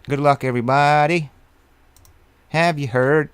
Good luck, everybody. Have you heard?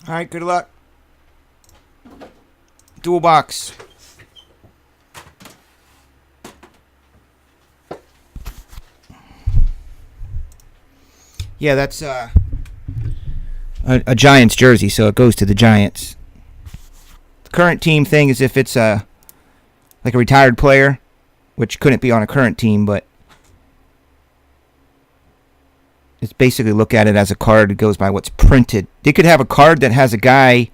All right, good luck. Dual box. Yeah, that's a Giants jersey, so it goes to the Giants. The current team thing is if it's like a retired player, which couldn't be on a current team, but it's basically look at it as a card. It goes by what's printed. They could have a card that has a guy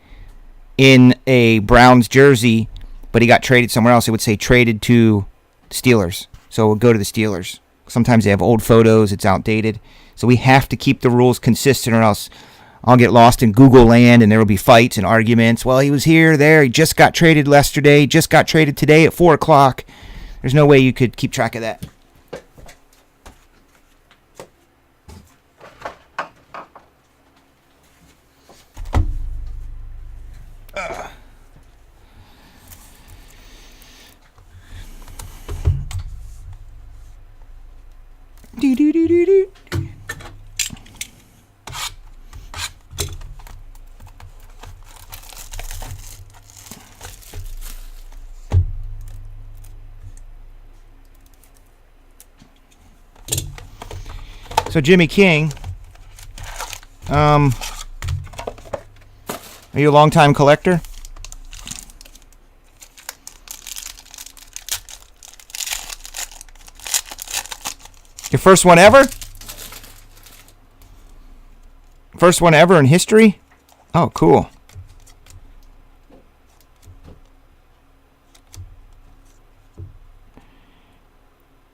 in a Browns jersey, but he got traded somewhere else. It would say traded to Steelers. So it would go to the Steelers. Sometimes they have old photos. It's outdated. So we have to keep the rules consistent or else I'll get lost in Google land and there will be fights and arguments. Well, he was here, there. He just got traded yesterday. Just got traded today at 4 o'clock. There's no way you could keep track of that. So Jimmy King, are you a long-time collector? Your first one ever? First one ever in history? Oh, cool.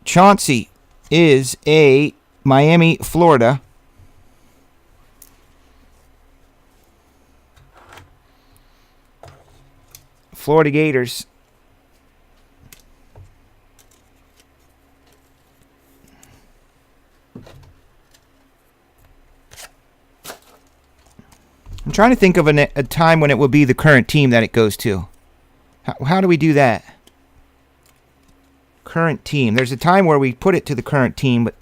Chauncey is a Miami, Florida Florida Gators. I'm trying to think of a time when it will be the current team that it goes to. How do we do that? Current team. There's a time where we put it to the current team, but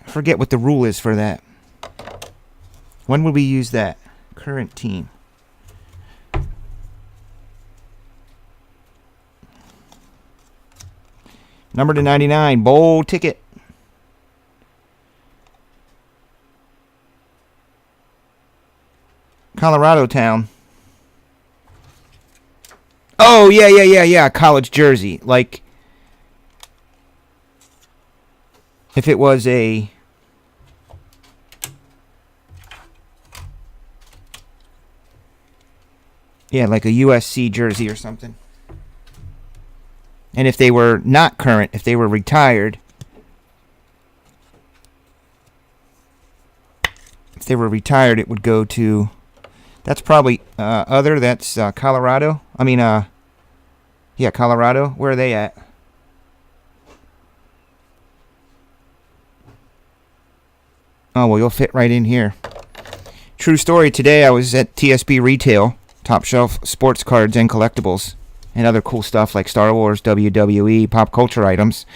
I forget what the rule is for that. When would we use that? Current team. Number to 99, bold ticket. Colorado Town. Oh, yeah. College jersey. Like, if it was a... Yeah, like a USC jersey or something. And if they were not current, if they were retired... If they were retired, it would go to... That's probably that's Colorado. I mean, yeah, Colorado. Where are they at? Oh, well, you'll fit right in here. True story. Today I was at TSB Retail, top shelf sports cards and collectibles, and other cool stuff like Star Wars, WWE, pop culture items.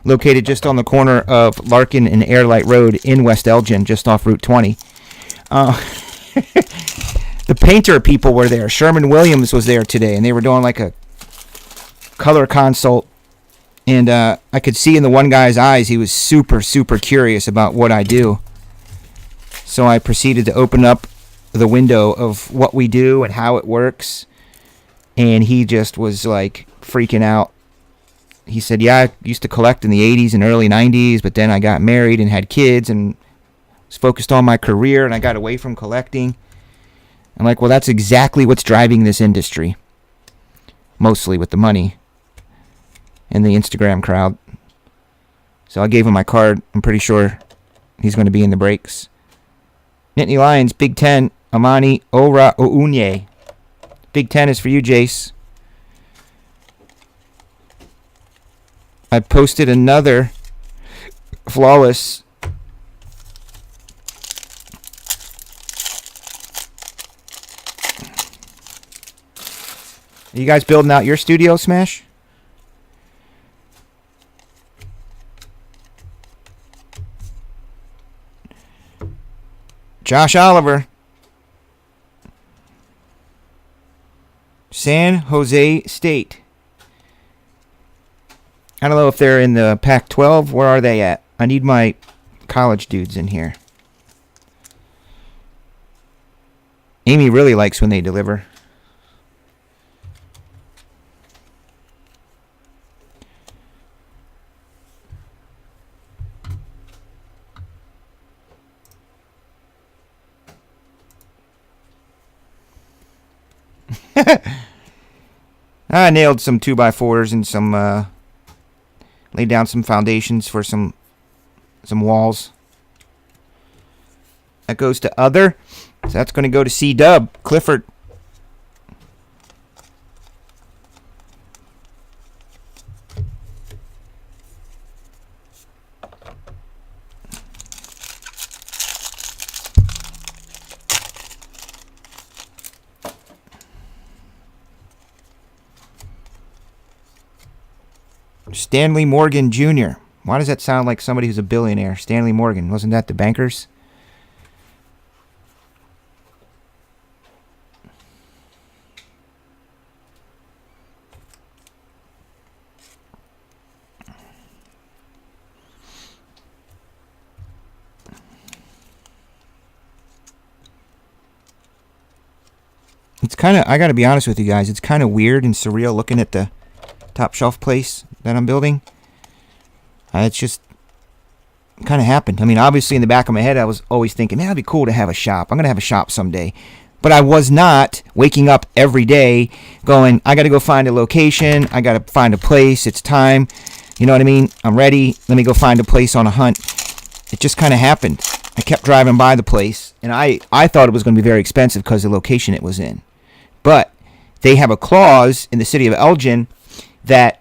Located just on the corner of Larkin and Airlight Road in West Elgin, just off Route 20. The painter people were there. Sherman Williams was there today, and they were doing like a color consult. And I could see in the one guy's eyes, he was super, super curious about what I do. So I proceeded to open up the window of what we do and how it works. And he just was like freaking out. He said, yeah, I used to collect in the 80s and early 90s, but then I got married and had kids and was focused on my career, and I got away from collecting. I'm like, well, that's exactly what's driving this industry. Mostly with the money and the Instagram crowd. So I gave him my card. I'm pretty sure he's going to be in the breaks. Nittany Lions, Big Ten, Amani Ora Ounye. Big Ten is for you, Jace. I posted another flawless Are you guys building out your studio, Smash? Josh Oliver. San Jose State. I don't know if they're in the Pac-12. Where are they at? I need my college dudes in here. Amy really likes when they deliver. I nailed some 2x4s and some laid down some foundations for some walls. That goes to other. So that's going to go to C-Dub, Clifford. Stanley Morgan Jr. Why does that sound like somebody who's a billionaire? Stanley Morgan. Wasn't that the bankers? It's kind of, I got to be honest with you guys, it's kind of weird and surreal looking at the top shelf place that I'm building. It's just kind of happened. I mean, obviously in the back of my head, I was always thinking, man, it'd be cool to have a shop. I'm going to have a shop someday. But I was not waking up every day going, I got to go find a location. I got to find a place. It's time. You know what I mean? I'm ready. Let me go find a place on a hunt. It just kind of happened. I kept driving by the place, and I thought it was going to be very expensive because of the location it was in. But they have a clause in the city of Elgin that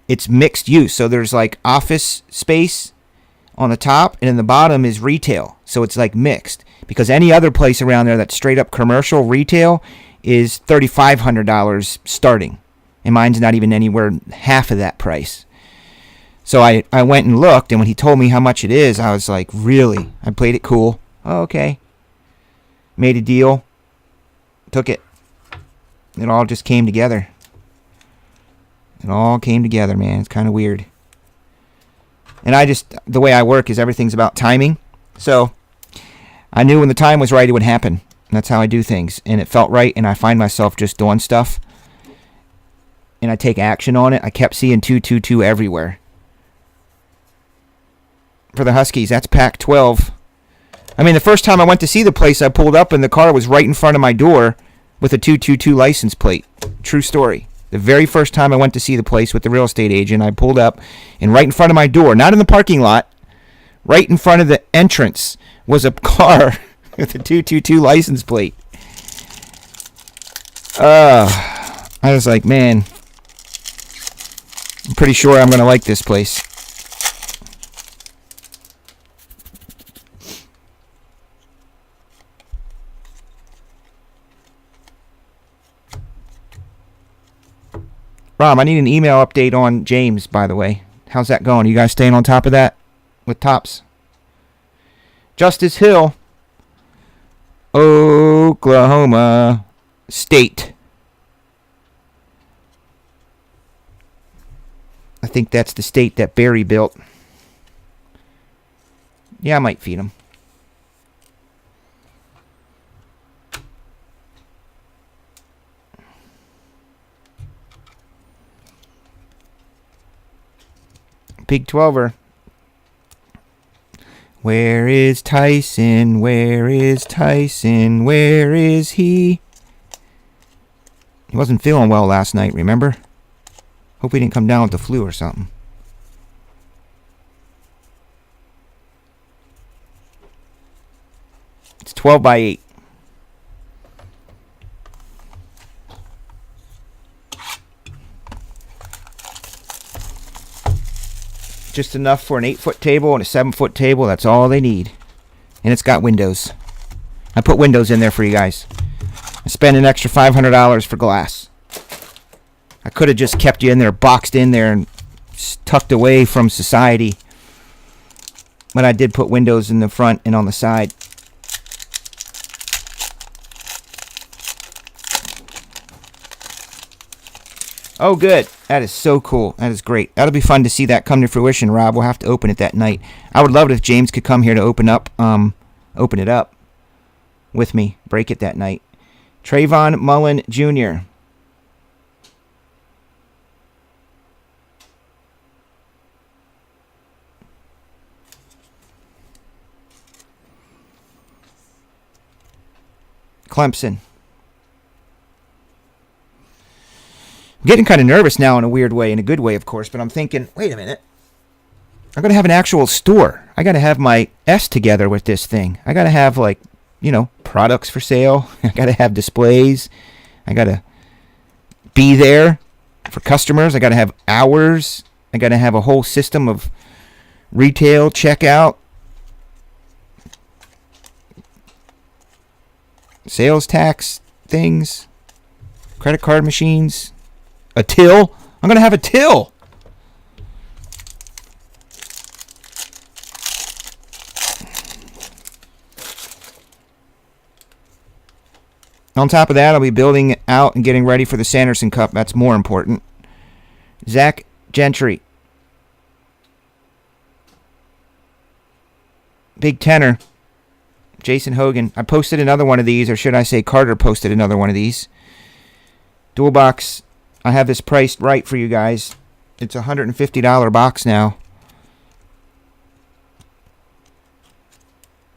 it's mixed use. So there's like office space on the top, and in the bottom is retail. So it's like mixed. Because any other place around there that's straight up commercial retail is $3,500 starting. And mine's not even anywhere half of that price. So I went and looked, and when he told me how much it is, I was like, really? I played it cool. Oh, okay. Made a deal. Took it. It all just came together. It all came together, man. It's kind of weird. And the way I work is everything's about timing. So I knew when the time was right, it would happen. And that's how I do things. And it felt right, and I find myself just doing stuff. And I take action on it. I kept seeing 222 everywhere. For the Huskies, that's Pac-12. I mean, the first time I went to see the place, I pulled up, and the car was right in front of my door with a 222 license plate. True story. The very first time I went to see the place with the real estate agent, I pulled up, and right in front of my door, not in the parking lot, right in front of the entrance, was a car with a 222 license plate. I was like, man, I'm pretty sure I'm going to like this place. Rob, I need an email update on James, by the way. How's that going? Are you guys staying on top of that with tops? Justice Hill, Oklahoma State. I think that's the state that Barry built. Yeah, I might feed him. Big 12er. Where is Tyson? Where is Tyson? Where is he? He wasn't feeling well last night, remember? Hope he didn't come down with the flu or something. It's 12 by 8. Just enough for an 8-foot table and a 7-foot table. That's all they need. And it's got windows. I put windows in there for you guys. I spent an extra $500 for glass. I could have just kept you in there, boxed in there, and tucked away from society. But I did put windows in the front and on the side. Oh, good. That is so cool. That is great. That'll be fun to see that come to fruition, Rob. We'll have to open it that night. I would love it if James could come here to open it up with me. Break it that night. Trayvon Mullen Jr. Clemson. I'm getting kind of nervous now in a weird way, in a good way, of course, but I'm thinking, wait a minute. I'm going to have an actual store. I got to have my S together with this thing. I got to have, like, products for sale. I got to have displays. I got to be there for customers. I got to have hours. I got to have a whole system of retail, checkout, sales tax things, credit card machines. A till? I'm going to have a till. On top of that, I'll be building out and getting ready for the Sanderson Cup. That's more important. Zach Gentry. Big Tenor. Jason Hogan. I posted another one of these, or should I say Carter posted another one of these. Dual box. I have this priced right for you guys. It's a $150 box now.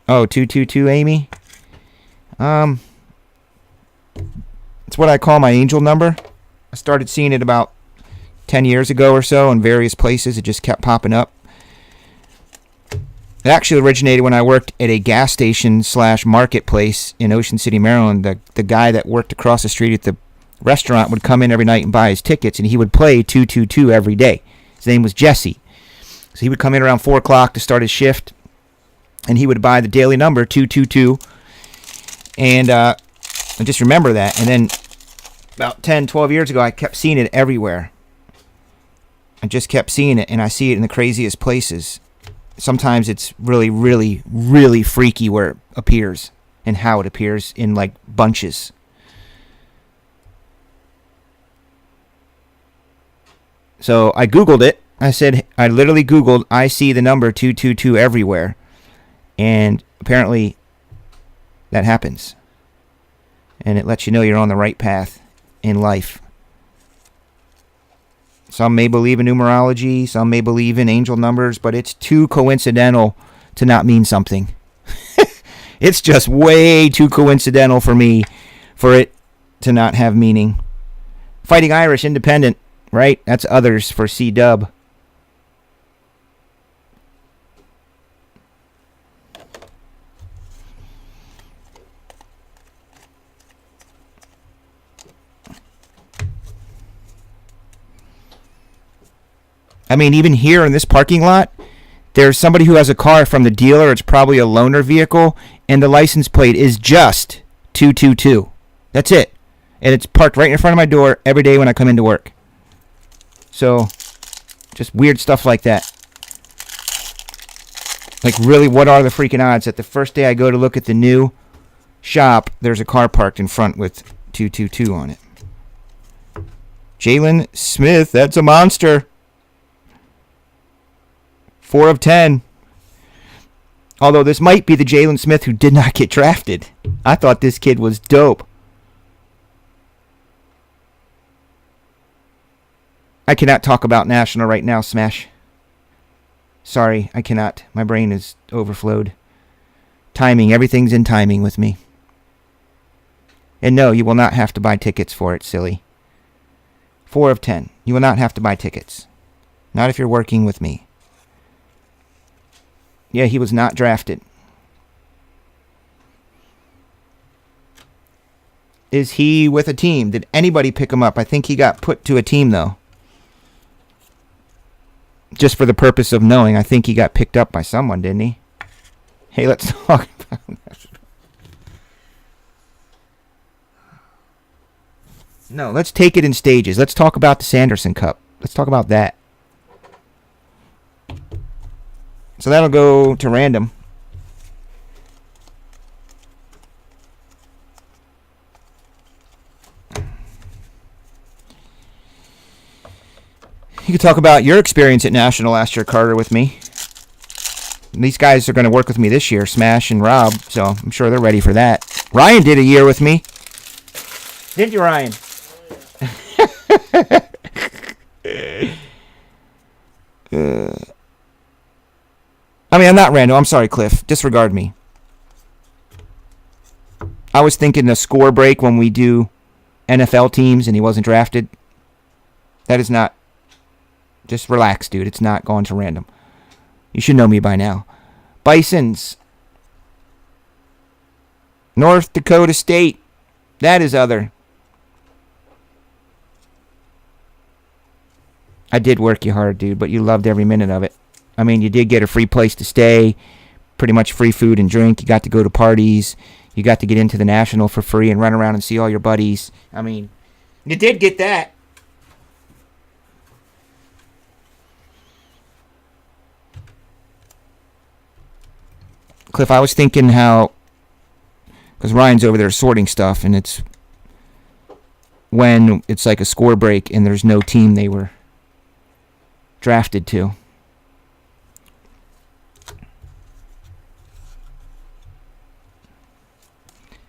Oh, 222, Amy? It's what I call my angel number. I started seeing it about 10 years ago or so in various places. It just kept popping up. It actually originated when I worked at a gas station / marketplace in Ocean City, Maryland. The guy that worked across the street at the restaurant would come in every night and buy his tickets, and he would play 222 every day. His name was Jesse. So he would come in around 4 o'clock to start his shift, and he would buy the daily number 222. And I just remember that. And then about 10, 12 years ago, I kept seeing it everywhere. I just kept seeing it, and I see it in the craziest places. Sometimes it's really, really, really freaky where it appears and how it appears in like bunches. So I Googled it. I literally Googled, I see the number 222 everywhere. And apparently that happens. And it lets you know you're on the right path in life. Some may believe in numerology, some may believe in angel numbers, but it's too coincidental to not mean something. It's just way too coincidental for me for it to not have meaning. Fighting Irish, independent, right? That's others for C-dub. I mean, even here in this parking lot, there's somebody who has a car from the dealer. It's probably a loaner vehicle, and the license plate is just 222. That's it. And it's parked right in front of my door every day when I come into work. So, just weird stuff like that. Like, really, what are the freaking odds that the first day I go to look at the new shop, there's a car parked in front with 222 on it? Jalen Smith, that's a monster. 4 of 10. Although this might be the Jalen Smith who did not get drafted. I thought this kid was dope. I cannot talk about National right now, Smash. Sorry, I cannot. My brain is overflowed. Timing. Everything's in timing with me. And no, you will not have to buy tickets for it, silly. 4 of 10. You will not have to buy tickets. Not if you're working with me. Yeah, he was not drafted. Is he with a team? Did anybody pick him up? I think he got put to a team, though. Just for the purpose of knowing, I think he got picked up by someone, didn't he? Hey, let's talk about that. No, let's take it in stages. Let's talk about the Sanderson Cup. Let's talk about that. So that'll go to random. You could talk about your experience at National last year, Carter, with me. These guys are going to work with me this year, Smash and Rob, so I'm sure they're ready for that. Ryan did a year with me. Didn't you, Ryan? I'm not Randall. I'm sorry, Cliff. Disregard me. I was thinking a score break when we do NFL teams and he wasn't drafted. That is not. Just relax, dude. It's not going to random. You should know me by now. Bisons. North Dakota State. That is other. I did work you hard, dude, but you loved every minute of it. I mean, you did get a free place to stay, pretty much free food and drink. You got to go to parties. You got to get into the National for free and run around and see all your buddies. I mean, you did get that. Cliff, I was thinking how, because Ryan's over there sorting stuff, and it's when it's like a score break and there's no team they were drafted to.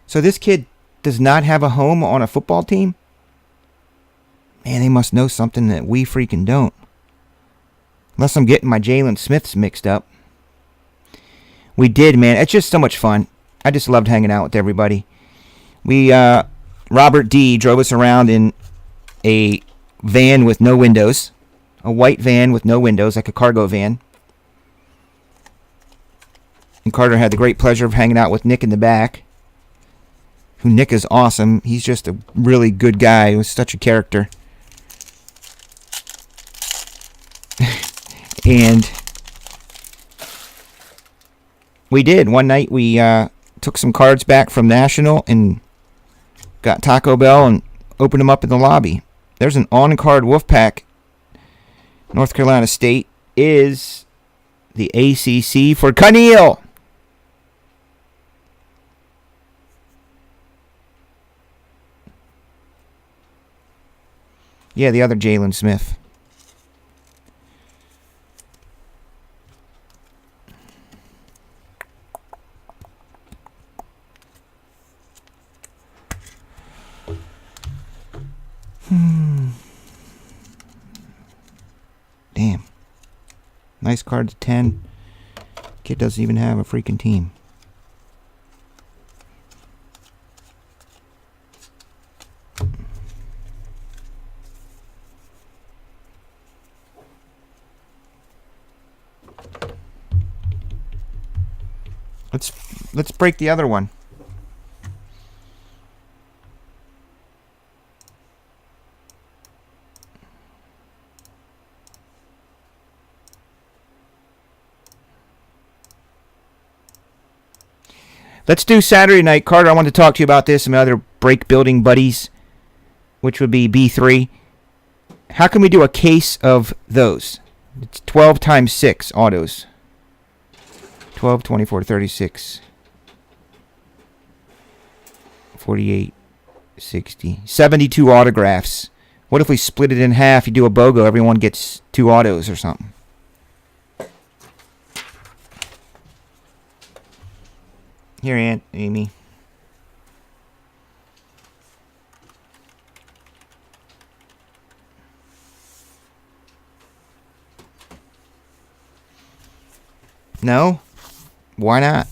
So this kid does not have a home on a football team? Man, they must know something that we freaking don't. Unless I'm getting my Jalen Smiths mixed up. We did, man. It's just so much fun. I just loved hanging out with everybody. Robert D. drove us around in a van with no windows. A white van with no windows, like a cargo van. And Carter had the great pleasure of hanging out with Nick in the back. who Nick is awesome. He's just a really good guy. He was such a character. And we did. One night we took some cards back from National and got Taco Bell and opened them up in the lobby. There's an on-card Wolfpack. North Carolina State is the ACC for Cunneal. Yeah, the other Jalen Smith. Damn. Nice card to 10. Kid doesn't even have a freaking team. Let's break the other one. Let's do Saturday night. Carter, I want to talk to you about this and my other break building buddies, which would be B3. How can we do a case of those? It's 12 times 6 autos. 12, 24, 36, 48, 60, 72 autographs. What if we split it in half? You do a BOGO, everyone gets 2 autos or something. Here, Aunt Amy. No? Why not?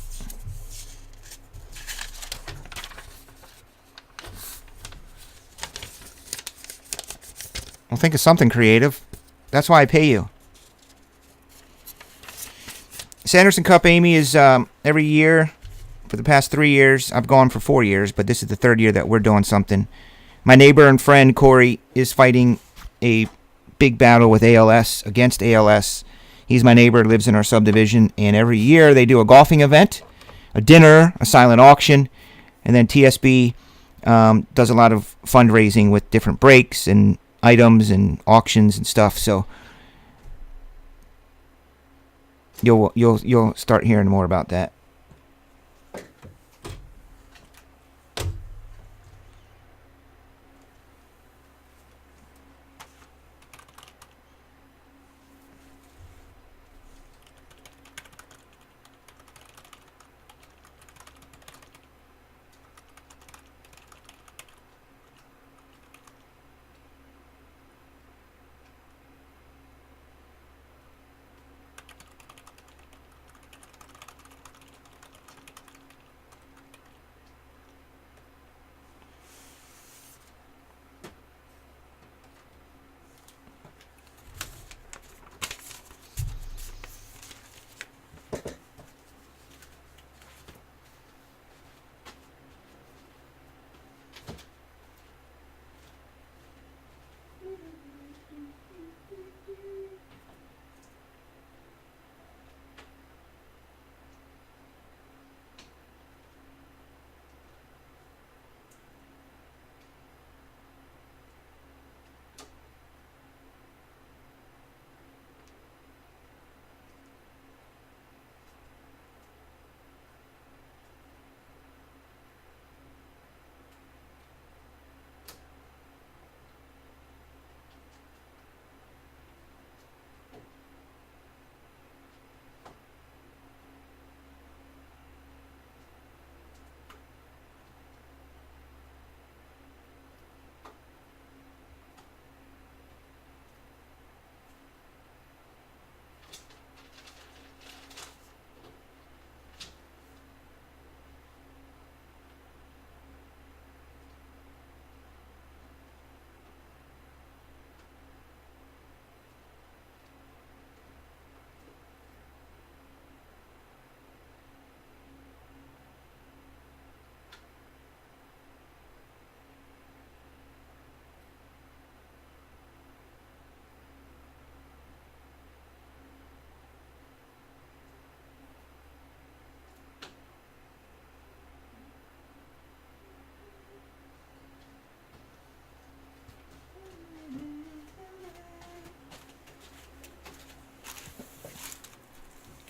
I'll think of something creative. That's why I pay you. Sanderson Cup, Amy, is every year for the past 3 years. I've gone for 4 years, but this is the 3rd year that we're doing something. My neighbor and friend Corey is fighting a big battle with ALS, against ALS. He's my neighbor, lives in our subdivision, and every year they do a golfing event, a dinner, a silent auction, and then TSB does a lot of fundraising with different breaks and items and auctions and stuff. So you'll start hearing more about that.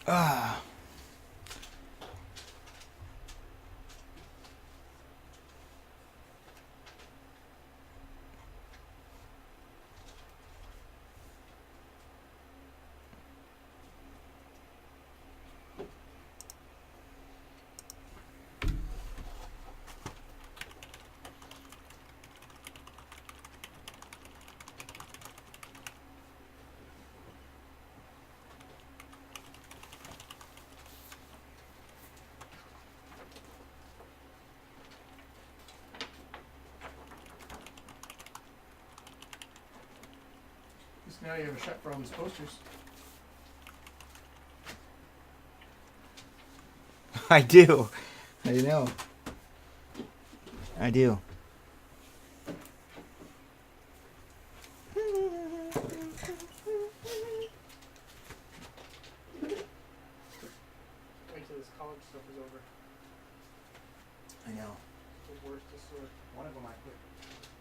Ah. Now you have a shot for all these posters. I do. I know. I do. Wait till this college stuff is over. I know. The worst to sort. One of them I put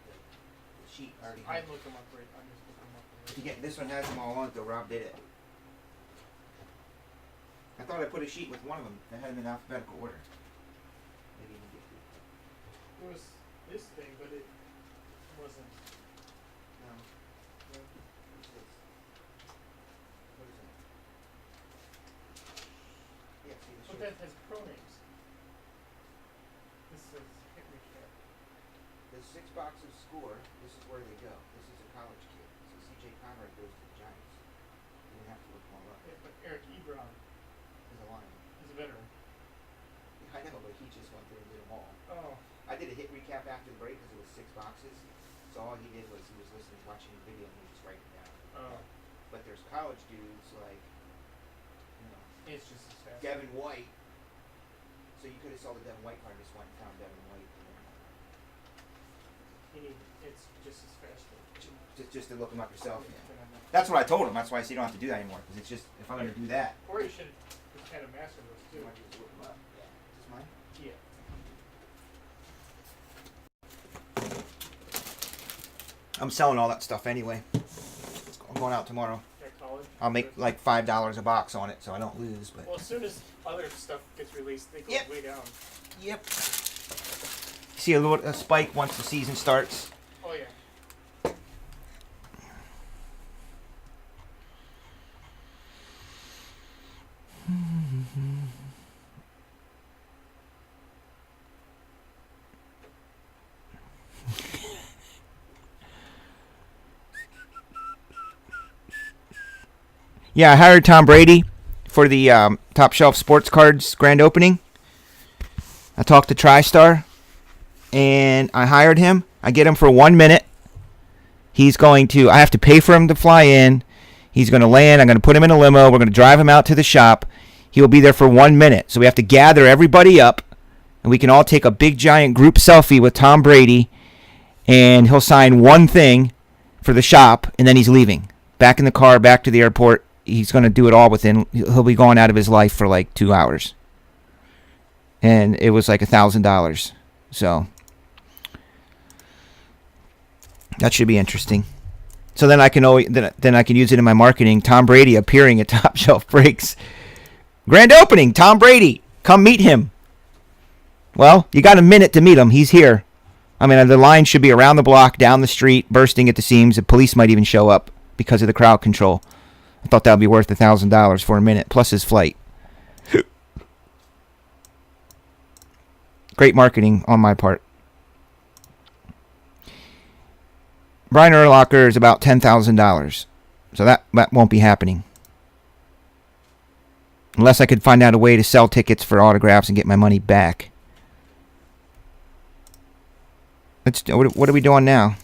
the sheet already. I look them up right. I'm just looking them up. Yeah, this one has them all on it though. Rob did it. I thought I put a sheet with one of them that had them in alphabetical order. Maybe you can get through. There was this thing, but it wasn't. No. No. What's this? What is that? Yeah, see the But shape. that has pronames. This says hit recap. The 6 boxes score. This is where they go. This is a college kid. So C.J. Conrad goes to the Giants. You would have to look them all up. Yeah, but Eric Ebron He's a lion. is a veteran. I know, but he just went through and did them all. Oh. I did a hit recap after the break because it was 6 boxes. So all he did was he was listening, watching the video, and he was just writing it down. Oh. But there's college dudes like, you know, It's just as fast. Devin White. So you could have saw the Devin White card and just went and found Devin White. It's just as fast. Just to look him up yourself. Yeah. That's what I told him. That's why I said you don't have to do that anymore. Because it's just, if I'm going to do that, Or you should just kind of master those you too. want to just look him up. Yeah. Is this mine? Yeah. I'm selling all that stuff anyway. I'm going out tomorrow. At college. I'll make like $5 a box on it so I don't lose. But Well, as soon as other stuff gets released, they go Yep. way down. yep. See a spike once the season starts. Oh yeah. Yeah, I hired Tom Brady for the Top Shelf Sports Cards grand opening. I talked to TriStar, and I hired him. I get him for 1 minute. I have to pay for him to fly in. He's going to land. I'm going to put him in a limo. We're going to drive him out to the shop. He will be there for 1 minute. So we have to gather everybody up, and we can all take a big, giant group selfie with Tom Brady, and he'll sign one thing for the shop, and then he's leaving. Back in the car, back to the airport. He's going to do it all he'll be gone out of his life for like 2 hours. And it was like $1,000. So that should be interesting. So then I can use it in my marketing. Tom Brady appearing at Top Shelf Breaks. Grand opening, Tom Brady. Come meet him. Well, you got a minute to meet him. He's here. I mean, the line should be around the block, down the street, bursting at the seams. The police might even show up because of the crowd control. I thought that would be worth $1,000 for a minute, plus his flight. Great marketing on my part. Brian Urlacher is about $10,000. So that won't be happening. Unless I could find out a way to sell tickets for autographs and get my money back. What are we doing now?